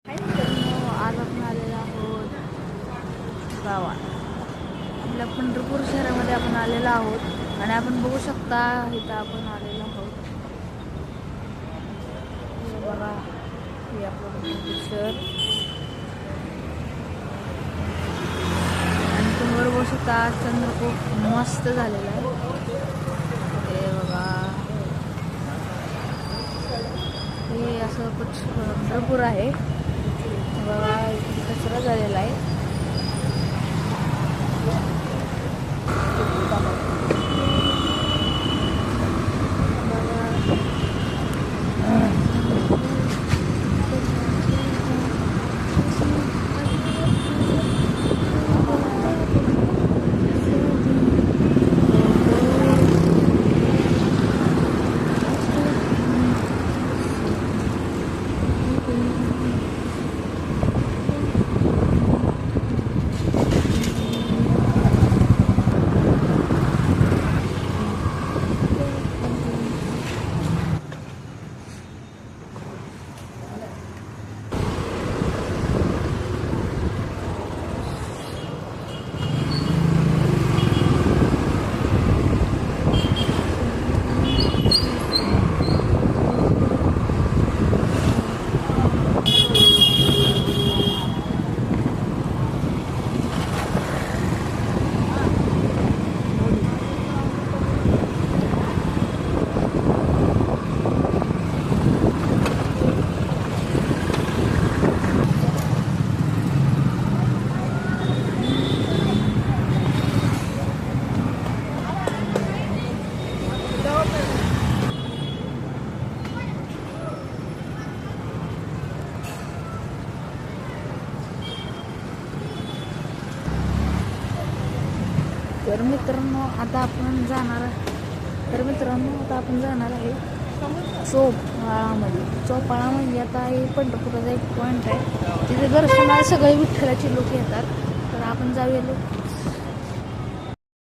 आज आपण आलेलो आहोत गावात. आपल्या पंढरपूर शहरामध्ये आपण आलेलो आहोत आणि आपण बघू शकता इथं आपण आलेलो आहोत. हे बघा, हे आपलं पंढरपूर शहर आणि तुम्ही बघू शकता चंद्र खूप मस्त झालेला आहे. हे बघा, हे असं पंढरपूर आहे. बघा, कचरा झालेला आहे. तर मित्रांनो आता आपण जाणार आहे चोपाळामध्ये. चोपाळा म्हणजे आता हे पंढरपुराचा एक पॉईंट आहे. तिथे दर्शनाला सगळे विठ्ठलाचे लोक येतात. तर आपण जाऊया